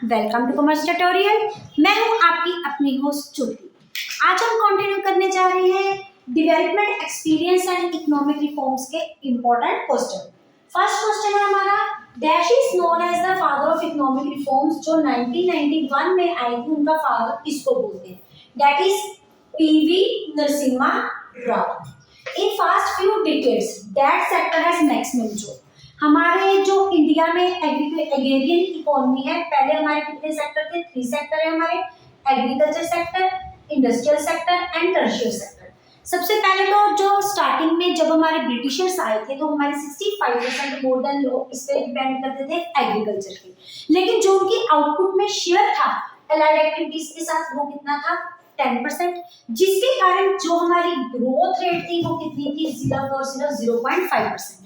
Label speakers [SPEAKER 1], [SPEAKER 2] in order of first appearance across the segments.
[SPEAKER 1] Welcome to commerce tutorial. मैं हूं आपकी अपनी होस्ट ज्योति। आज हम कंटिन्यू करने जा रहे हैं development experience and economic reforms के इंपॉर्टेंट क्वेश्चन। फर्स्ट क्वेश्चन है हमारा, dash is known as the father of economic reforms. जो 1991 में आई थी, उनका फादर किसको बोलते हैं? That is PV Narasimha Rao. In fast few decades that sector has maximum job. हमारे जो इंडिया में एग्रेरियन इकोनॉमी है, पहले हमारे कितने सेक्टर थे? 3 सेक्टर है हमारे, agriculture sector, industrial sector and tertiary sector. सबसे पहले तो जो स्टार्टिंग में जब हमारे ब्रिटिशर्स आए थे तो हमारे 65% मोर देन लोग इस पे डिपेंड करते थे एग्रीकल्चर पे, लेकिन जो उनकी आउटपुट में शेयर था एलाइड एक्टिविटीज के साथ वो कितना था? 10%, जिसके कारण जो हमारी ग्रोथ रेट थी वो कितनी थी? 0.5%।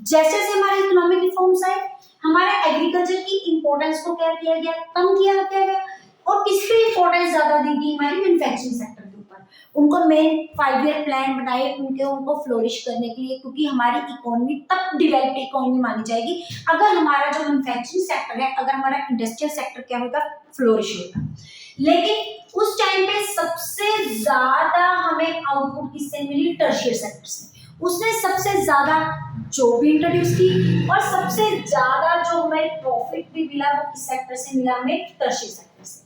[SPEAKER 1] जैसे जैसे हमारे इकोनॉमिक रिफॉर्म्स आए, हमारे एग्रीकल्चर की इंपॉर्टेंस को क्या किया गया? कम किया गया। और किसकी इंपॉर्टेंस ज्यादा दी गई? हमारी मैन्युफैक्चरिंग सेक्टर के ऊपर। उनको मेन 5 ईयर प्लान बनाए उनको फ्लोरिश करने के लिए, क्योंकि हमारी इकोनॉमी तब डेवलप्ड इकोनॉमी मानी जाएगी अगर हमारा जो मैन्युफैक्चरिंग सेक्टर है, अगर हमारा इंडस्ट्रियल सेक्टर क्या होगा? फ्लोरिश होगा। लेकिन उस टाइम पे सबसे ज्यादा हमें आउटपुट किससे मिली? टर्शियर सेक्टर से। उसने सबसे ज्यादा जॉब भी इंट्रोड्यूस की और सबसे ज्यादा जो हमें प्रॉफिट भी मिला वो किस सेक्टर से मिला? हमें टर्शियर सेक्टर से।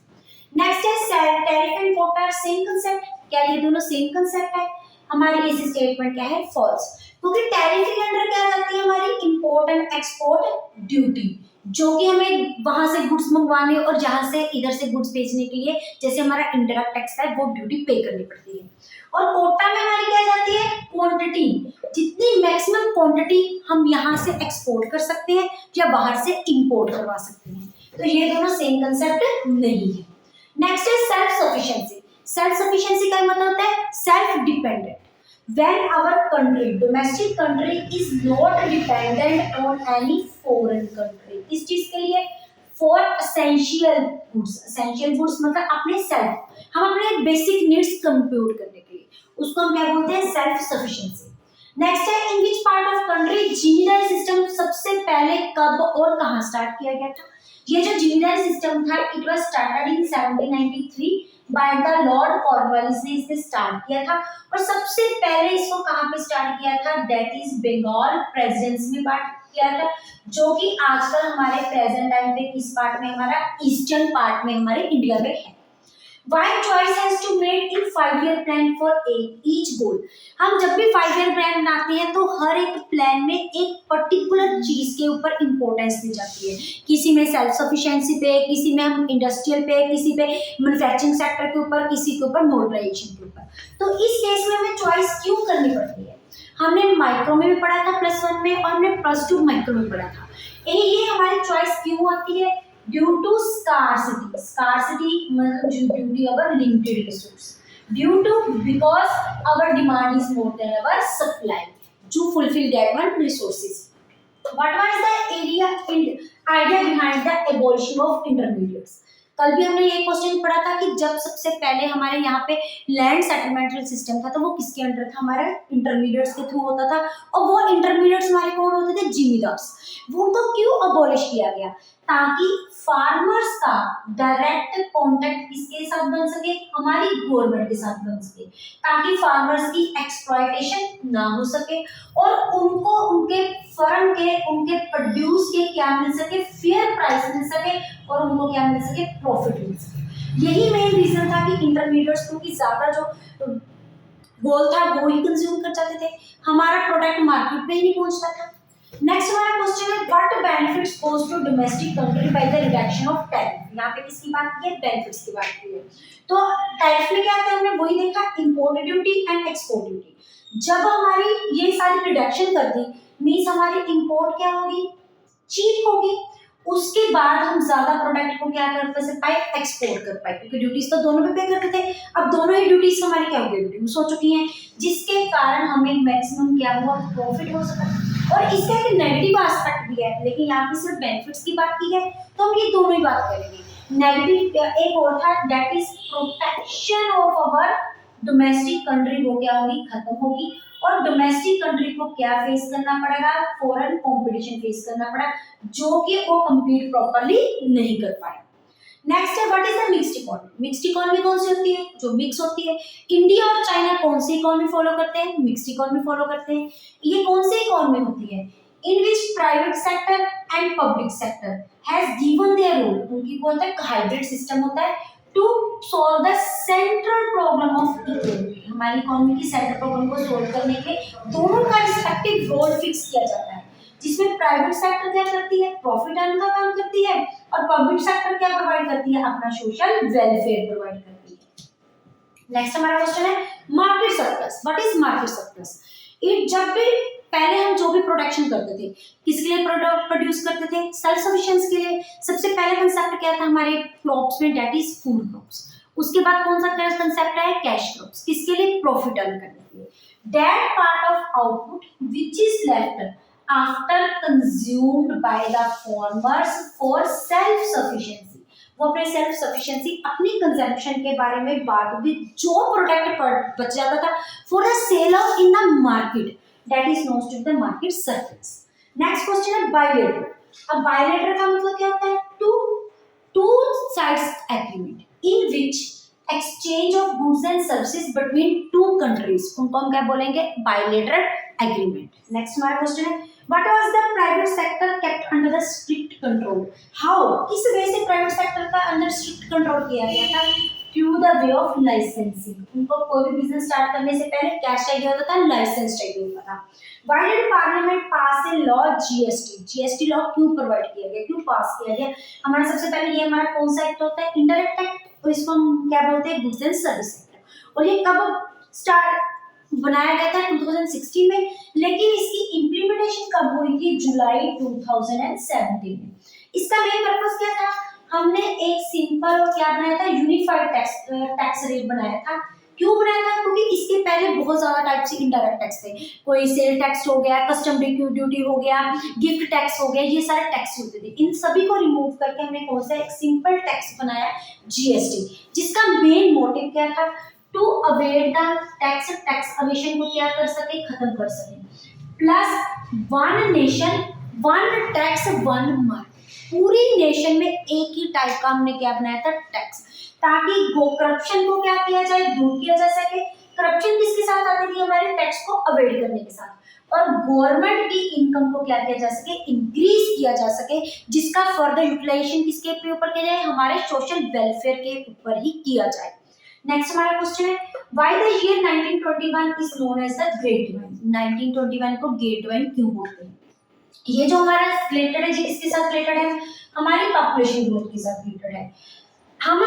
[SPEAKER 1] नेक्स्ट है टैरिफ एंड क्वोटा, सेम कंसेप्ट। क्या ये दोनों सेम कंसेप्ट है? हमारी इस स्टेटमेंट क्या है? फॉल्स, क्योंकि टैरिफ के अंडर क्या जाती है? हमारी इंपोर्ट एंड एक्सपोर्ट ड्यूटी, जो कि हमें वहां से गुड्स मंगवाने और जहां से इधर से गुड्स बेचने के लिए, जैसे हमारा इंडायरेक्ट टैक्स है, वो ड्यूटी पे करनी पड़ती है। और कोटा में हमारी क्या जाती है? क्वांटिटी, जितनी मैक्सिमम क्वांटिटी हम यहाँ से एक्सपोर्ट कर सकते हैं या बाहर से इंपोर्ट करवा सकते हैं। तो ये दोनों सेम कंसेप्ट नहीं है। नेक्स्ट है सेल्फ सफिशिएंसी। सेल्फ सफिशिएंसी का मतलब होता है self dependent. When our country, domestic country, is not dependent on any foreign country, इस चीज के लिए for essential goods, essential goods मतलब अपने सेल्फ, हम अपने बेसिक नीड्स कंप्यूट करने के लिए, उसको हम क्या बोलते हैं? Self sufficiency. नेक्स्ट है in which part of country जिमीदारी सिस्टम सबसे पहले कब और कहां स्टार्ट किया गया था? ये जो जिमीदारी सिस्टम था, it was started in 1793 by the Lord Cornwallis ने इसे स्टार्ट किया था। और सबसे पहले इसको कहां पे स्टार्ट किया था? दैट इज बंगाल प्रेसिडेंसी में पार्ट किया था, जो कि आजकल हमारे प्रेजेंट टाइम पे किस पार्ट में? हमारा ईस्टर्न पार्ट में, हमारे इंडिया में है। Why choice has to made in 5-year plan for each goal? हम जब भी 5-year plan बनाते हैं तो हर एक प्लान में एक पर्टिकुलर चीज के ऊपर इंपॉर्टेंस दी जाती है। किसी में सेल्फ सफिशिएंसी पे, किसी में हम इंडस्ट्रियल पे, किसी पे मैन्युफैक्चरिंग सेक्टर के ऊपर, किसी के ऊपर मॉडर्नाइजेशन के ऊपर। तो इस केस में हमें चॉइस क्यों करनी पड़ती है? हमने माइक्रो में भी पढ़ा था +1 में, और हमने +2 माइक्रो में पढ़ा था। ये हमारी चॉइस क्यों आती है? Due to scarcity, scarcity मतलब due to our limited resource, due to because our demand is more than our supply to fulfill that one resources. What was the idea behind the abolition of intermediates? कल भी हमने ये question पढ़ा था कि जब सबसे पहले हमारे यहाँ पे लैंड सेटलमेंटल सिस्टम था तो वो किसके अंडर था? हमारे इंटरमीडिएट्स के थ्रू होता था। और वो इंटरमीडिएट्स हमारे कौन होते थे? जिमीदार्स। वो तो क्यों अबॉलिश किया गया? ताकि फार्मर्स का डायरेक्ट कांटेक्ट किसके साथ बन सके? हमारी गवर्नमेंट के साथ बन सके, ताकि फार्मर्स की एक्सप्लॉयटेशन ना हो सके और उनको उनके फर्म के, उनके प्रोड्यूस के क्या मिल सके? फेयर प्राइस मिल सके और उनको क्या मिल सके? प्रॉफिट मिल सके। यही मेन रीजन था कि इंटरमीडिएट्स क्योंकि ज्यादा जो गोल था वो ही कंज्यूम कर जाते थे, हमारा प्रोडक्ट मार्केट में ही नहीं पहुंचता था। नेक्स्ट हमारा क्वेश्चन है what benefits goes to domestic country by the reduction of tariff. यहाँ पे किसकी बात की है? बेनिफिट्स की बात की है। तो टैरिफ में क्या आता है? हमने वही देखा, import duty and export duty. जब हमारी ये सारी रिडक्शन कर दी, मींस हमारी इंपोर्ट क्या होगी? चीप होगी। उसके बाद हम ज्यादा प्रोडक्ट को क्या कर पाए? एक्सपोर्ट कर पाए, क्योंकि ड्यूटीज तो दोनों पे करते थे। अब दोनों ही ड्यूटीज हमारी क्या हो गई? रिड्यूस हो चुकी हैं, जिसके कारण हमें मैक्सिमम क्या हुआ? प्रॉफिट हो सका। और इसका एक नेगेटिव एस्पेक्ट भी है, लेकिन यहाँ पे सिर्फ बेनिफिट्स की बात की है तो हम ये दोनों ही बात करेंगे। नेगेटिव एक और था, that is protection of our domestic country, वो क्या होगी? खत्म होगी। और डोमेस्टिक कंट्री को क्या फेस करना पड़ेगा? फॉरेन कंपटीशन फेस करना पड़ा, जो कि वो कम्पीट प्रॉपर्ली नहीं कर पाए। नेक्स्ट है what is the mixed economy. Mixed economy कौन सी होती है? जो मिक्स होती है। इंडिया और चाइना कौन सी इकोनॉमी फॉलो करते हैं? मिक्स्ड इकोनॉमी फॉलो करते हैं। ये कौन सी इकोनॉमी होती है? In which private sector and public sector has given their role. उनकी कौन होता है? हाइब्रिड सिस्टम होता है to solve the central problem of economy. हमारी इकोनॉमी की सेंट्रल प्रॉब्लम को सॉल्व करने के लिए दोनों का रिस्पेक्टिव रोल फिक्स किया जाता है, जिसमें प्राइवेट सेक्टर क्या करती है? प्रॉफिट अर्न का काम करती है, और पब्लिक सेक्टर क्या प्रोवाइड करती है? अपना सोशल वेलफेयर प्रोवाइड करती है। नेक्स्ट हमारा क्वेश्चन है market surplus. What is market surplus? It जब भी पहले हम जो भी प्रोडक्शन करते थे, किसके लिए प्रोडक्ट प्रोड्यूस करते थे? सेल्फ सफिशिएंसी के लिए। सबसे पहले कंसेप्ट क्या था हमारे क्रॉप्स में? That is food crops. उसके बाद कौन सा कंसेप्ट है? Cash crops. किसके लिए? प्रॉफिट अर्न करने के लिए। That part of output which is left after consumed by the farmers for self sufficiency, वो अपने सेल्फ सफिशिएंसी अपनी कंजम्पशन के बारे में बाद में जो प्रोडक्ट बच जाता था for the sale of in the market, that is known to the market surplus. Next question है बायलेटरल। अब बायलेटरल का मतलब क्या होता है? Two sides agreement in which exchange of goods and services between two countries, उनको हम क्या बोलेंगे? Bilateral agreement. नेक्स्ट हमारा क्वेश्चन है What was the private sector kept under the strict control? How? किस वे से प्राइवेट सेक्टर का अंदर स्ट्रिक्ट कंट्रोल किया गया था? Through the way of licensing. उनको कोई भी बिजनेस स्टार्ट करने से पहले क्या चाहिए होता था? लाइसेंस चाहिए होता था। Why did Parliament pass a law GST? GST law क्यों प्रोवाइड किया गया? क्यों पास किया गया? हमारा सबसे पहले ये हमारा कौन सा एक्ट होता है? इनडायरेक्ट एक्ट, और इसको हम क्या बोलते हैं? Goods and service act. और ये कब स्टार्ट बनाया गया था? 2016 में, लेकिन इसकी इम्प्लीमेंटेशन कब हुई थी? जुलाई 2017 में। इसका मेन पर्पस क्या था? हमने एक सिंपल और क्या बनाया था? यूनिफाइड टैक्स रेट बनाया था। क्यों बनाया था? क्योंकि इसके पहले बहुत ज्यादा टाइप से इनडायरेक्ट टैक्स थे। कोई सेल टैक्स हो गया, कस्टम ड्यूटी हो गया, गिफ्ट टैक्स हो गया, ये सारे टैक्स होते थे। इन सभी को रिमूव करके हमने कौन सा एक सिंपल टैक्स बनाया? जीएसटी, जिसका मेन मोटिव क्या था? To avoid the tax evasion को क्या कर सके? खत्म कर सके। Plus one nation one tax one market, पूरी नेशन में एक ही टाइप का हमने क्या बनाया था? टैक्स, ताकि करप्शन को क्या किया जाए? दूर किया जा सके। करप्शन किसके साथ आती थी? हमारे टैक्स को अवेड करने के साथ। और गवर्नमेंट की इनकम को क्या किया जा सके? इंक्रीज किया जा सके, जिसका फर्दर यूटिलाइजेशन किसके ऊपर किया जाए? हमारे सोशल वेलफेयर के ऊपर ही किया जाए। नेक्स्ट हमारा क्वेश्चन है why the year 1921 is known as the great divide. 1921 को ग्रेट डिवाइन क्यों बोलते हैं? ये जो हमारा रिलेटेड है, किसके साथ रिलेटेड है? हमारी पॉपुलेशन ग्रोथ के साथ रिलेटेड है। हम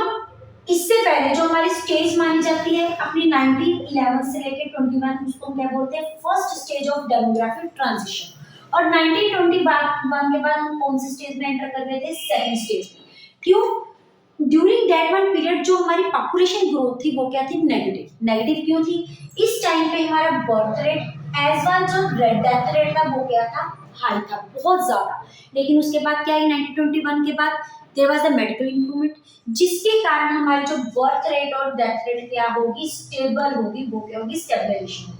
[SPEAKER 1] इससे पहले जो हमारी स्टेज मानी जाती है अपनी 1911 से लेकर 21, उसको क्या बोलते हैं? First stage of demographic transition. और 1921 के बाद हम कौन सी स्टेज में एंटर कर रहे थे? सेकंड स्टेज में। क्यों? ड्यूरिंग दैट वन पीरियड जो हमारी पॉपुलेशन ग्रोथ थी वो क्या थी? नेगेटिव क्यों थी? इस टाइम पे हमारा बर्थ रेट एज वेल जो डेथ रेट था वो क्या था? हाई था, बहुत ज्यादा। लेकिन उसके बाद क्या है? 1921 के बाद there was the medical improvement, जिसके कारण हमारी जो बर्थ रेट और डेथ रेट क्या होगी? स्टेबल होगी। वो क्या होगी? स्टेबलाइजेशन।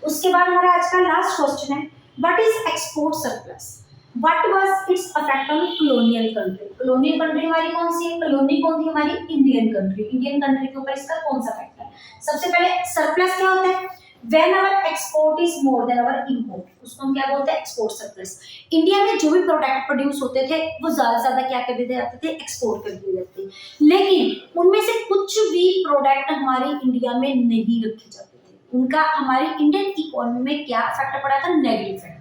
[SPEAKER 1] उसके बाद हमारा आज का लास्ट क्वेश्चन है what is export surplus? What was its effect on colonial country? colonial country हमारी कौन सी है? कॉलोनी कौन थी हमारी? Indian country. इंडियन कंट्री के ऊपर इसका कौन सा इफेक्ट है? सबसे पहले सरप्लस क्या होता है? When our export is more than our import, उसको हम क्या बोलते हैं? Export surplus. इंडिया में जो भी प्रोडक्ट प्रोड्यूस होते थे वो ज्यादा से ज्यादा क्या कर देते जाते थे? एक्सपोर्ट कर दिए जाते थे। लेकिन उनमें से कुछ भी प्रोडक्ट हमारे इंडिया में नहीं रखे जाते थे, उनका हमारी इंडियन इकोनॉमी में क्या इफेक्ट पड़ा था? Negative effect.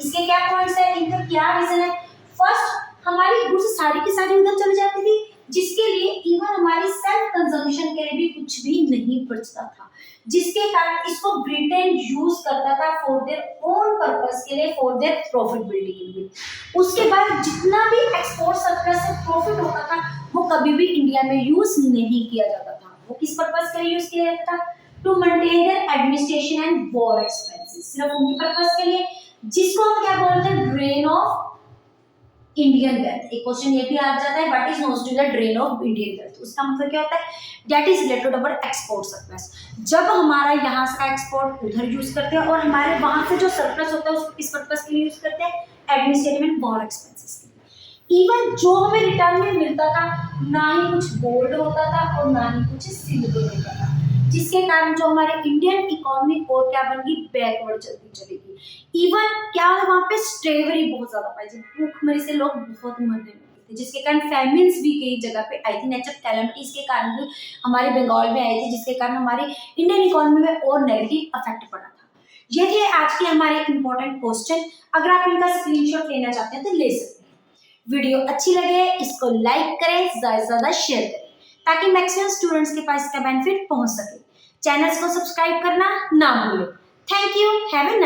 [SPEAKER 1] इसके क्या पॉइंट्स है? इनका क्या रीजन है? फर्स्ट, हमारी गुड्स सारी की सारी उधर चली जाती थी, जिसके लिए इवन हमारी सेल्फ कंजम्पशन के लिए भी कुछ भी नहीं बचता था, जिसके कारण इसको ब्रिटेन यूज करता था फॉर देयर ओन पर्पस के लिए, फॉर देयर प्रॉफिट बिल्डिंग के लिए। उसके बाद जितना भी एक्सपोर्ट सरप्लस से प्रॉफिट होता था वो कभी भी इंडिया में यूज नहीं किया जाता था। वो किस पर्पस के लिए यूज किया जाता था? To maintain their administration and war expenses, सिर्फ उनके पर्पस के लिए, जिसको हम क्या बोलते हैं? Drain of Indian wealth. एक क्वेश्चन ये भी आ जाता है what is known to the drain of Indian wealth. उसका मतलब क्या होता है? That is related to our export surplus. जब हमारा यहाँ से एक्सपोर्ट उधर यूज करते हैं और हमारे वहां से जो सरप्लस होता है उसको किस पर्पस के लिए यूज करते हैं? एडमिनिस्ट्रेटिव एंड वॉर एक्सपेंसेस के लिए। इवन जो हमें रिटर्न में मिलता था ना ही कुछ गोल्ड होता था और ना ही कुछ सिल्वर होता था, जिसके कारण जो हमारे इंडियन इकोनॉमी और क्या बन गई, बैकवर्ड चलती चलेगी। इवन क्या वहाँ पे स्ट्रेवरी बहुत ज्यादा पाई जाती, भूखमरी से लोग बहुत मरने लगे थे, जिसके कारण फैमिन्स भी कई जगह पे आई थी, नेचुरल कैलेमिटीज के कारण भी हमारे बंगाल में आई थी, जिसके कारण हमारी इंडियन इकोनॉमी में और नेगेटिव इफेक्ट पड़ा था। ये थे आज के हमारे इंपॉर्टेंट क्वेश्चन। अगर आप इनका स्क्रीनशॉट लेना चाहते हैं तो ले सकते हैं। वीडियो अच्छी लगे इसको लाइक करें, ज्यादा से ज्यादा शेयर करें ताकि मैक्सिमम स्टूडेंट्स के पास इसका बेनिफिट पहुंच सके। चैनल को सब्सक्राइब करना ना भूलें। Thank you, have a